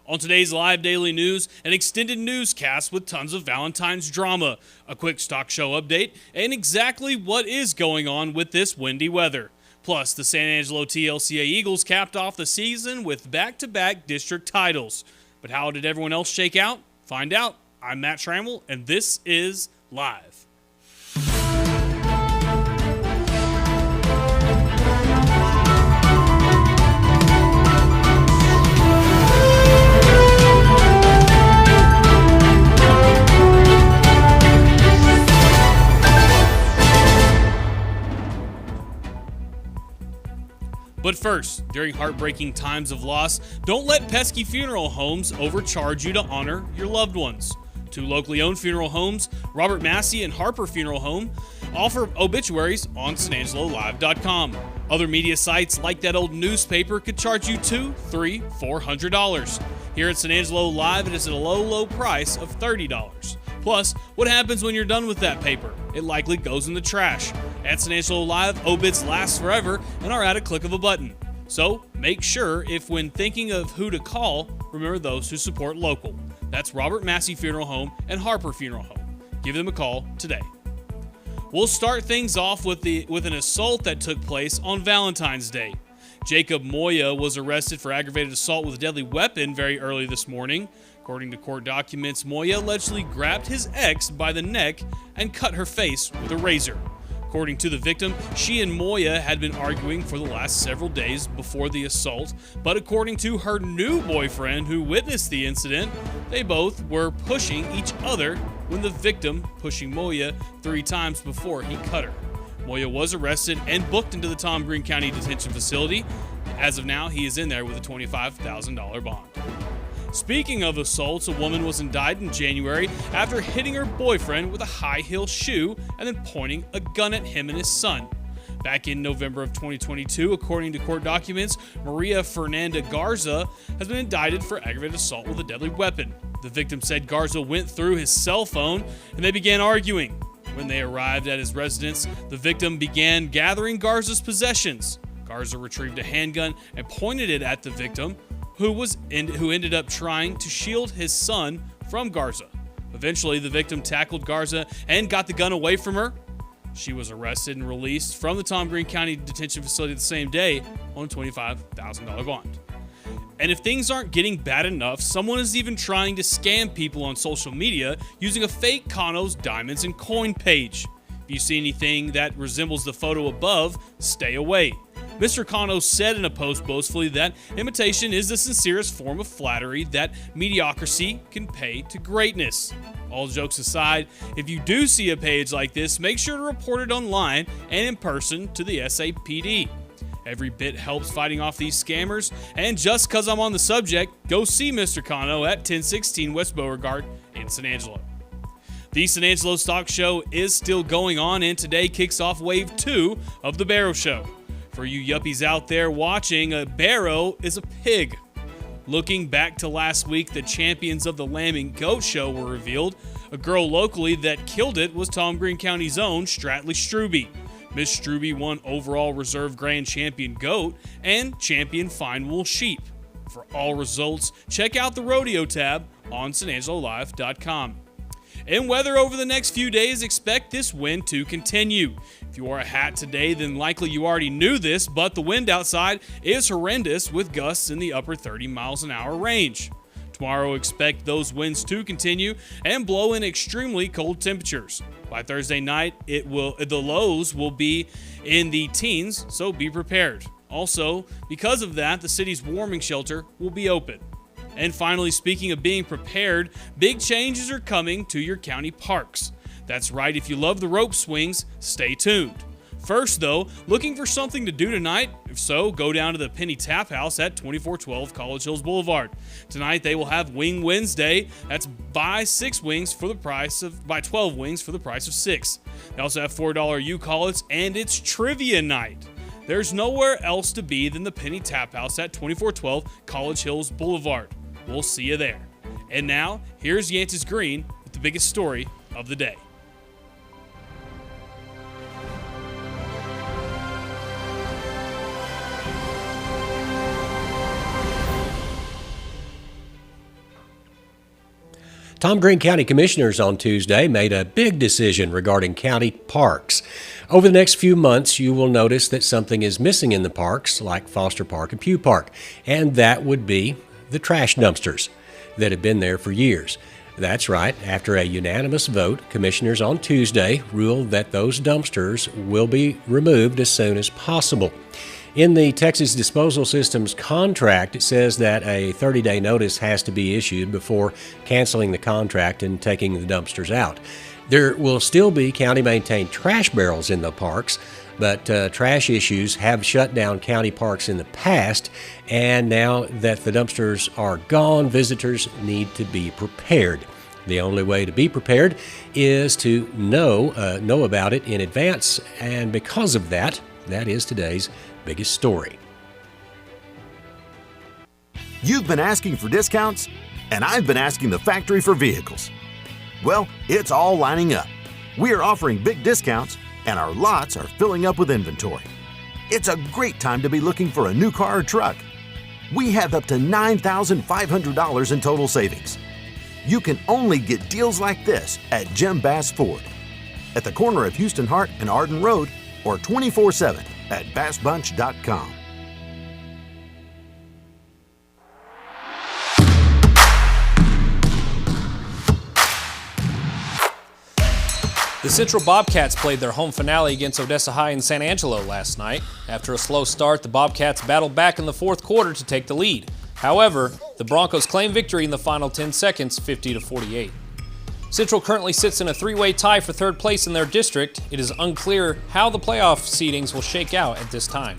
On today's live daily news, an extended newscast with tons of Valentine's drama, a quick stock show update, and exactly what is going on with this windy weather. Plus, the San Angelo TLCA Eagles capped off the season with back-to-back district titles. But how did everyone else shake out? Find out. I'm Matt Trammell, and this is Live. But first, during heartbreaking times of loss, don't let pesky funeral homes overcharge you to honor your loved ones. Two locally owned funeral homes, Robert Massey and Harper Funeral Home, offer obituaries on SanAngeloLive.com. Other media sites like that old newspaper could charge you $200, $300, $400. Here at San Angelo Live, it is at a low price of $30. Plus, what happens when you're done with that paper? It likely goes in the trash. At San Angelo Live, obits last forever and are at a click of a button. So, make sure if when thinking of who to call, remember those who support local. That's Robert Massey Funeral Home and Harper Funeral Home. Give them a call today. We'll start things off with an assault that took place on Valentine's Day. Jacob Moya was arrested for aggravated assault with a deadly weapon very early this morning. According to court documents, Moya allegedly grabbed his ex by the neck and cut her face with a razor. According to the victim, she and Moya had been arguing for the last several days before the assault, but according to her new boyfriend who witnessed the incident, they both were pushing each other when the victim pushing Moya 3 times before he cut her. Moya was arrested and booked into the Tom Green County Detention Facility. As of now, he is in there with a $25,000 bond. Speaking of assaults, a woman was indicted in January after hitting her boyfriend with a high-heel shoe and then pointing a gun at him and his son. Back in November of 2022, according to court documents, Maria Fernanda Garza has been indicted for aggravated assault with a deadly weapon. The victim said Garza went through his cell phone and they began arguing. When they arrived at his residence, the victim began gathering Garza's possessions. Garza retrieved a handgun and pointed it at the victim, who ended up trying to shield his son from Garza. Eventually, the victim tackled Garza and got the gun away from her. She was arrested and released from the Tom Green County Detention Facility the same day on a $25,000 bond. And if things aren't getting bad enough, someone is even trying to scam people on social media using a fake Kano's Diamonds and Coin page. If you see anything that resembles the photo above, stay away. Mr. Kano said in a post boastfully that imitation is the sincerest form of flattery that mediocrity can pay to greatness. All jokes aside, if you do see a page like this, make sure to report it online and in person to the SAPD. Every bit helps fighting off these scammers, and just because I'm on the subject, go see Mr. Kano at 1016 West Beauregard in San Angelo. The San Angelo Stock Show is still going on, and today kicks off Wave 2 of the Barrow Show. For you yuppies out there watching, a barrow is a pig. Looking back to last week, the champions of the Lamb and Goat Show were revealed. A girl locally that killed it was Tom Green County's own Stratley Struby. Miss Struby won overall reserve grand champion goat and champion fine wool sheep. For all results, check out the rodeo tab on SanAngeloLive.com. In weather over the next few days, expect this wind to continue. If you wore a hat today, then likely you already knew this, but the wind outside is horrendous with gusts in the upper 30 miles an hour range. Tomorrow, expect those winds to continue and blow in extremely cold temperatures. By Thursday night, the lows will be in the teens, so be prepared. Also, because of that, the city's warming shelter will be open. And finally, speaking of being prepared, big changes are coming to your county parks. That's right, if you love the rope swings, stay tuned. First, though, looking for something to do tonight? If so, go down to the Penny Tap House at 2412 College Hills Boulevard. Tonight, they will have Wing Wednesday. That's buy 12 wings for the price of 6. They also have $4 U-Call-Its, and it's trivia night. There's nowhere else to be than the Penny Tap House at 2412 College Hills Boulevard. We'll see you there. And now, here's Yantis Green with the biggest story of the day. Tom Green County Commissioners on Tuesday made a big decision regarding county parks. Over the next few months, you will notice that something is missing in the parks, like Foster Park and Pugh Park, and that would be the trash dumpsters that have been there for years. That's right. After a unanimous vote, commissioners on Tuesday ruled that those dumpsters will be removed as soon as possible. In the Texas Disposal System's contract, it says that a 30-day notice has to be issued before canceling the contract and taking the dumpsters out. There will still be county-maintained trash barrels in the parks, but trash issues have shut down county parks in the past, and now that the dumpsters are gone, visitors need to be prepared. The only way to be prepared is to know about it in advance, and because of that, that is today's biggest story. You've been asking for discounts, and I've been asking the factory for vehicles. Well, it's all lining up. We are offering big discounts, and our lots are filling up with inventory. It's a great time to be looking for a new car or truck. We have up to $9,500 in total savings. You can only get deals like this at Jim Bass Ford, at the corner of Houston Hart and Arden Road, or 24/7 at bassbunch.com. The Central Bobcats played their home finale against Odessa High in San Angelo last night. After a slow start, the Bobcats battled back in the fourth quarter to take the lead. However, the Broncos claimed victory in the final 10 seconds, 50-48. Central currently sits in a three-way tie for third place in their district. It is unclear how the playoff seedings will shake out at this time.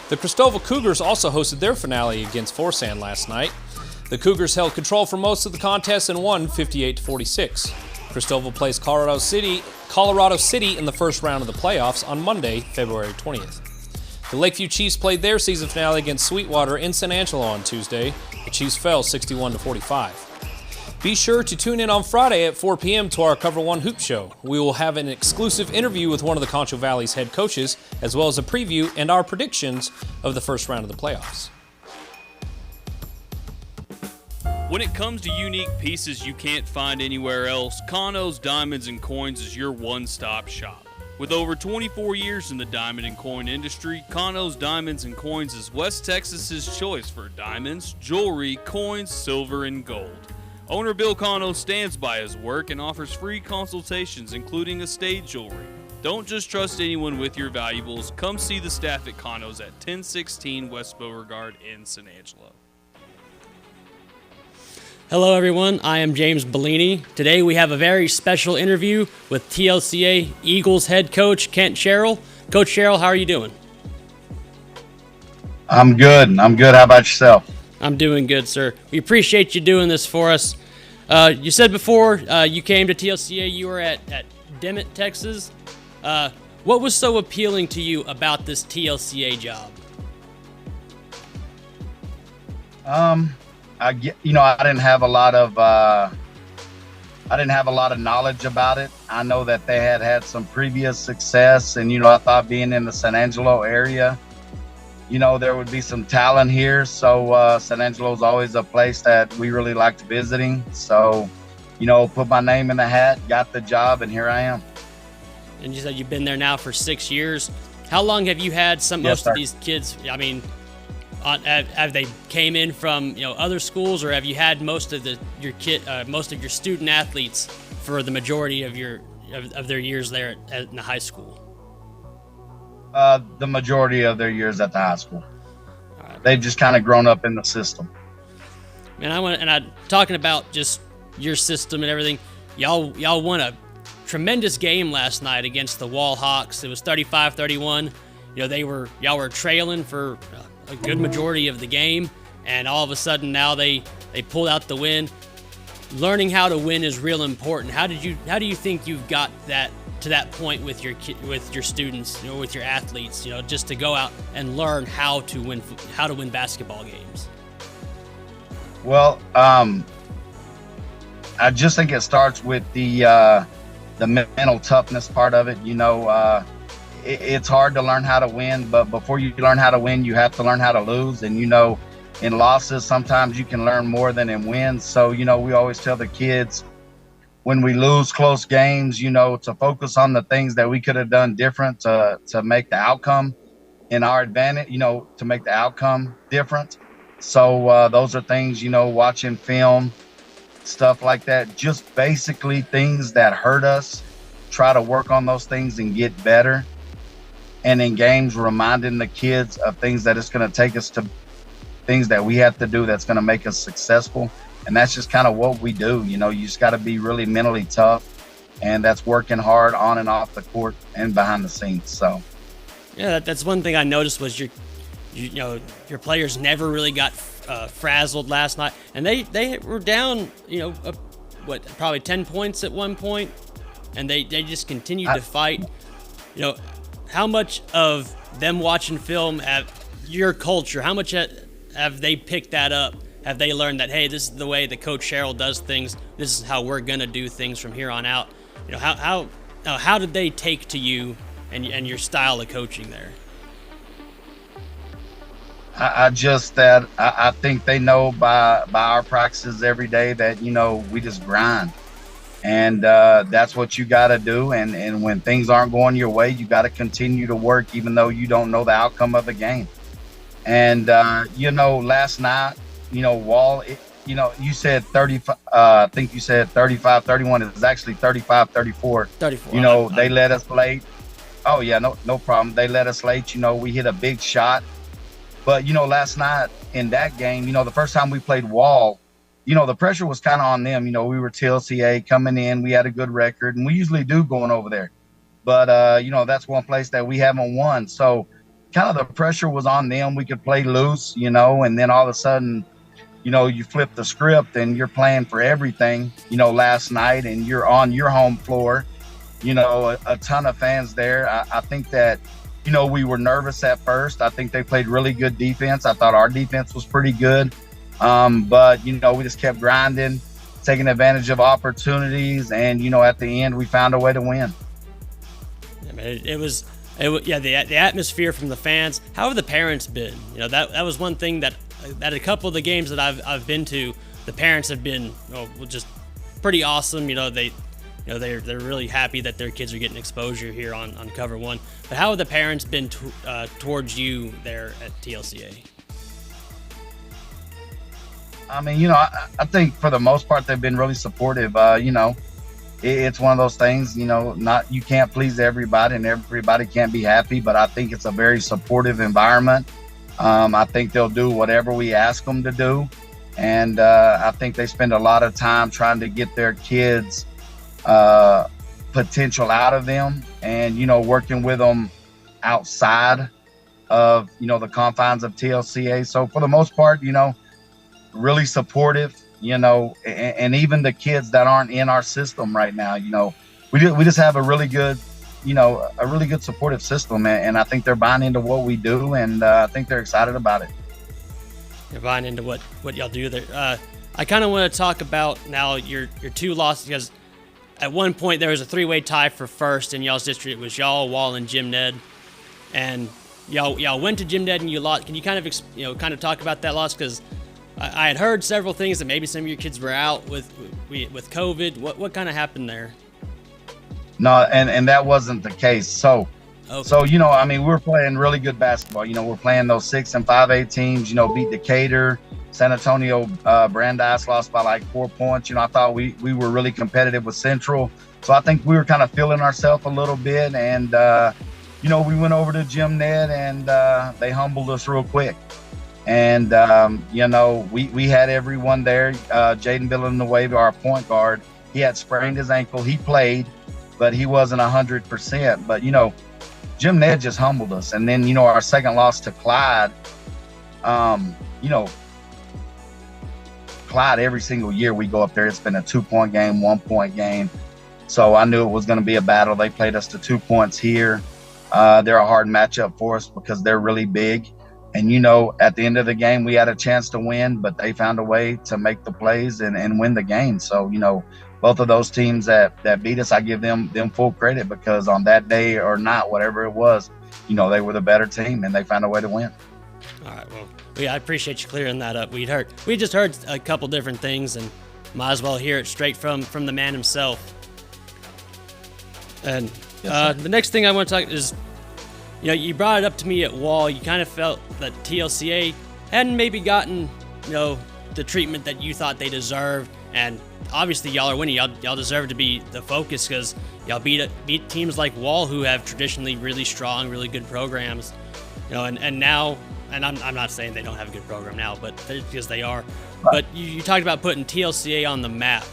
The Cristobal Cougars also hosted their finale against Forsan last night. The Cougars held control for most of the contest and won 58-46. Cristobal plays Colorado City in the first round of the playoffs on Monday, February 20th. The Lakeview Chiefs played their season finale against Sweetwater in San Angelo on Tuesday. The Chiefs fell 61-45. Be sure to tune in on Friday at 4 p.m. to our Cover One Hoop Show. We will have an exclusive interview with one of the Concho Valley's head coaches, as well as a preview and our predictions of the first round of the playoffs. When it comes to unique pieces you can't find anywhere else, Kano's Diamonds and Coins is your one-stop shop. With over 24 years in the diamond and coin industry, Kano's Diamonds and Coins is West Texas's choice for diamonds, jewelry, coins, silver, and gold. Owner Bill Cano stands by his work and offers free consultations, including estate jewelry. Don't just trust anyone with your valuables. Come see the staff at Cano's at 1016 West Beauregard in San Angelo. Hello everyone, I am James Bellini. Today we have a very special interview with TLCA Eagles head coach Kent Sherrill. Coach Sherrill, how are you doing? I'm good. How about yourself? I'm doing good, sir. We appreciate you doing this for us. You said before you came to TLCA, you were at Demet, Texas. What was so appealing to you about this TLCA job? I didn't have a lot of knowledge about it. I know that they had some previous success, and I thought being in the San Angelo area, there would be some talent here. So San Angelo is always a place that we really liked visiting. So, put my name in the hat, got the job, and here I am. And you said you've been there now for 6 years. How long have you had most of these kids? I mean, have they came in from other schools, or have you had most of your student athletes for the majority of their years there in the high school? The majority of their years at the high school. They've just kind of grown up in the system. Man, talking about just your system and everything. Y'all won a tremendous game last night against the Wall Hawks. It was 35-31. Y'all were trailing for a good majority of the game, and all of a sudden now they pulled out the win. Learning how to win is real important. How do you think you've got to that point with your students, with your athletes, just to go out and learn how to win basketball games? Well, I just think it starts with the mental toughness part of it. It's hard to learn how to win, but before you learn how to win, you have to learn how to lose. And in losses, sometimes you can learn more than in wins. So, we always tell the kids when we lose close games, to focus on the things that we could have done different to make the outcome in our advantage, to make the outcome different. So those are things, watching film, stuff like that, just basically things that hurt us, try to work on those things and get better. And in games, reminding the kids of things that it's going to take us to things that we have to do that's going to make us successful. And that's just kind of what we do. You just got to be really mentally tough, and that's working hard on and off the court and behind the scenes. So yeah, that's one thing I noticed was your players never really got frazzled last night, and they were down probably 10 points at one point, and they just continued to fight. How much of them watching film have your culture, how much have they picked that up? Have they learned that, hey, this is the way that Coach Sherrill does things, this is how we're gonna do things from here on out? How did they take to you and your style of coaching there? I think they know by our practices every day that we just grind, and that's what you got to do. And when things aren't going your way, you got to continue to work, even though you don't know the outcome of the game. And last night, Wall, you said 35. I think you said 35-31. It was actually 35-34. 34. They let us late. Oh yeah, no problem. They let us late. We hit a big shot. But, last night in that game, the first time we played Wall, the pressure was kind of on them. We were TLCA coming in. We had a good record, and we usually do going over there. But, that's one place that we haven't won. So kind of the pressure was on them. We could play loose, and then all of a sudden, you flip the script and you're playing for everything, last night, and you're on your home floor, a ton of fans there. I think that, we were nervous at first. I think they played really good defense. I thought our defense was pretty good. But, we just kept grinding, taking advantage of opportunities. And, at the end, we found a way to win. I mean, the atmosphere from the fans. How have the parents been? That was one thing that at a couple of the games that I've been to, the parents have been just pretty awesome. They're really happy that their kids are getting exposure here on Cover One. But how have the parents been towards you there at TLCA? I mean, I think for the most part they've been really supportive. It's one of those things. You can't please everybody, and everybody can't be happy. But I think it's a very supportive environment. I think they'll do whatever we ask them to do, and I think they spend a lot of time trying to get their kids' potential out of them, and working with them outside of the confines of TLCA. So for the most part, really supportive, and even the kids that aren't in our system right now, we just have a really good supportive system, and I think they're buying into what we do, and I think they're excited about it. They're buying into what y'all do there. I kind of want to talk about now your two losses, because at one point there was a three-way tie for first in y'all's district. It was y'all, Wall, and Jim Ned, and y'all went to Jim Ned and you lost. Can you kind of talk about that loss? Because I had heard several things that maybe some of your kids were out with COVID. What kind of happened there? No, and that wasn't the case. So, okay. So we were playing really good basketball. We're playing those 6 and 5A teams. Beat Decatur, San Antonio, Brandeis lost by like 4 points. I thought we were really competitive with Central. So I think we were kind of feeling ourselves a little bit, and we went over to Jim Ned, and they humbled us real quick. And we had everyone there. Jaden Villanueva, our point guard, he had sprained his ankle. He played, but he wasn't 100%. But Jim Ned just humbled us. And then our second loss to Clyde. Clyde, every single year we go up there, it's been a 2-point game, 1-point game. So I knew it was going to be a battle. They played us to 2 points here. They're a hard matchup for us because they're really big. And, at the end of the game, we had a chance to win, but they found a way to make the plays and win the game. So, both of those teams that beat us, I give them full credit, because on that day or not, whatever it was, they were the better team and they found a way to win. All right, well, I appreciate you clearing that up. We just heard a couple different things, and might as well hear it straight from the man himself. And the next thing I want to talk is, you brought it up to me at Wall. You kind of felt that TLCA hadn't maybe gotten, the treatment that you thought they deserved. And obviously y'all are winning. Y'all deserve to be the focus because y'all beat teams like Wall, who have traditionally really strong, really good programs. And now, and I'm not saying they don't have a good program now, but because they are. But you talked about putting TLCA on the map.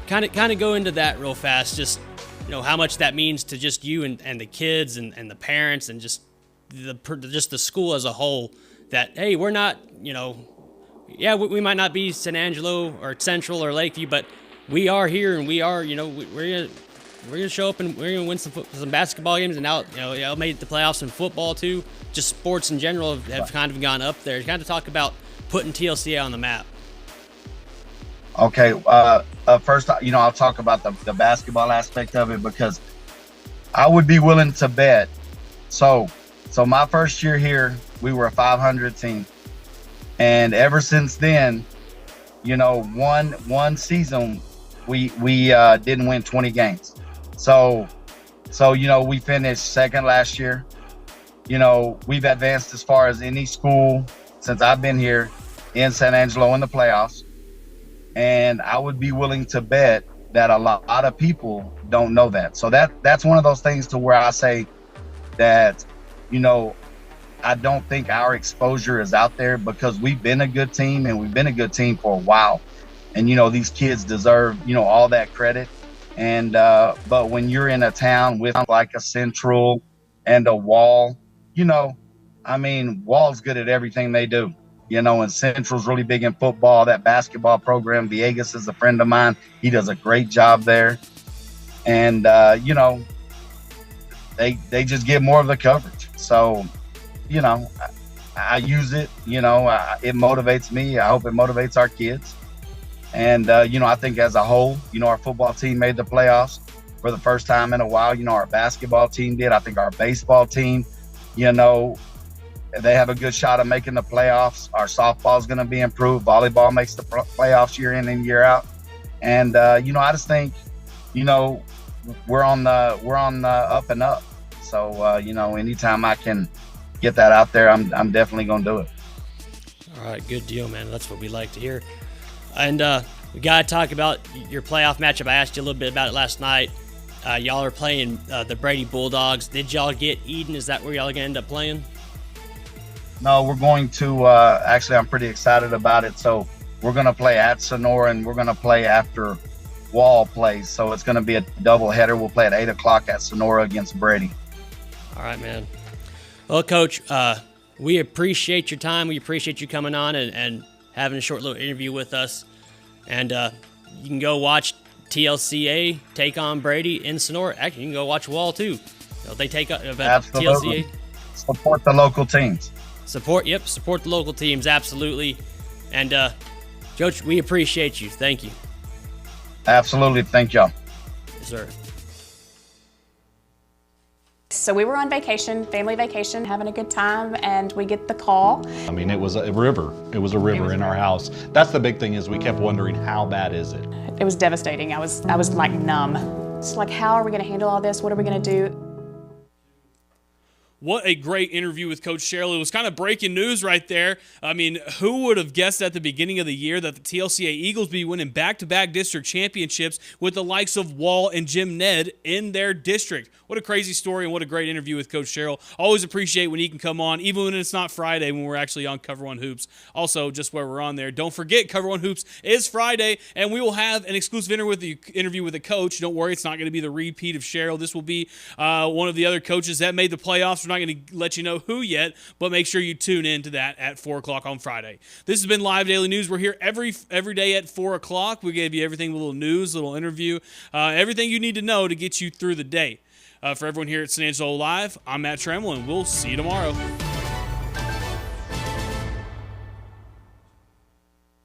Kind of go into that real fast. Just how much that means to just you and the kids and the parents and just the school as a whole. That hey, we're not we might not be San Angelo or Central or Lakeview, but we are here, and we are, we're gonna show up and we're gonna win some basketball games, and now, y'all made the playoffs in football too. Just sports in general have kind of gone up there. Kind of talk about putting TLCA on the map. Okay, first, I'll talk about the basketball aspect of it, because I would be willing to bet. So my first year here, we were a 500 team. And ever since then, one season we didn't win 20 games. So we finished second last year. We've advanced as far as any school since I've been here in San Angelo in the playoffs. And I would be willing to bet that a lot of people don't know that. So that's one of those things to where I say that, I don't think our exposure is out there, because we've been a good team, and we've been a good team for a while. And, these kids deserve, all that credit. And, but when you're in a town with like a Central and a Wall, Wall's good at everything they do, and Central's really big in football. That basketball program, Villegas is a friend of mine. He does a great job there. And, they just get more of the coverage. So, I use it, it motivates me. I hope it motivates our kids. And, I think as a whole, our football team made the playoffs for the first time in a while. Our basketball team did. I think our baseball team, they have a good shot of making the playoffs. Our softball is going to be improved. Volleyball makes the playoffs year in and year out. And, I just think, we're on the up and up. So, anytime I can get that out there, I'm definitely going to do it. All right, good deal, man. That's what we like to hear. And we got to talk about your playoff matchup. I asked you a little bit about it last night. Y'all are playing the Brady Bulldogs. Did y'all get Eden? Is that where y'all are going to end up playing? No, we're going to actually, I'm pretty excited about it. So we're going to play at Sonora, and we're going to play after Wall plays. So it's going to be a double header. We'll play at 8 o'clock at Sonora against Brady. All right, man. Well, Coach, we appreciate your time. We appreciate you coming on and having a short little interview with us. And you can go watch TLCA take on Brady in Sonora. Actually, you can go watch Wall, too. They take Absolutely. TLCA. Support the local teams. Support the local teams, absolutely. And, Coach, we appreciate you. Thank you. Absolutely. Thank y'all. Yes, sir. So we were on vacation, family vacation, having a good time, and we get the call. It was a river. It was a river in our house. That's the big thing, is we kept wondering, how bad is it? It was devastating. I was like numb. It's like, how are we going to handle all this? What are we going to do? What a great interview with Coach Sherrill. It was kind of breaking news right there. Who would have guessed at the beginning of the year that the TLCA Eagles be winning back-to-back district championships with the likes of Wall and Jim Ned in their district? What a crazy story, and what a great interview with Coach Sherrill. Always appreciate when he can come on, even when it's not Friday, when we're actually on Cover One Hoops. Also, just where we're on there, don't forget Cover One Hoops is Friday, and we will have an exclusive interview with the coach. Don't worry, it's not going to be the repeat of Sherrill. This will be one of the other coaches that made the playoffs. We're not going to let you know who yet, but make sure you tune in to that at 4 o'clock on Friday. This has been Live Daily News. We're here every day at 4 o'clock. We gave you everything, a little news, a little interview, everything you need to know to get you through the day. For everyone here at San Angelo Live, I'm Matt Tremble, and we'll see you tomorrow.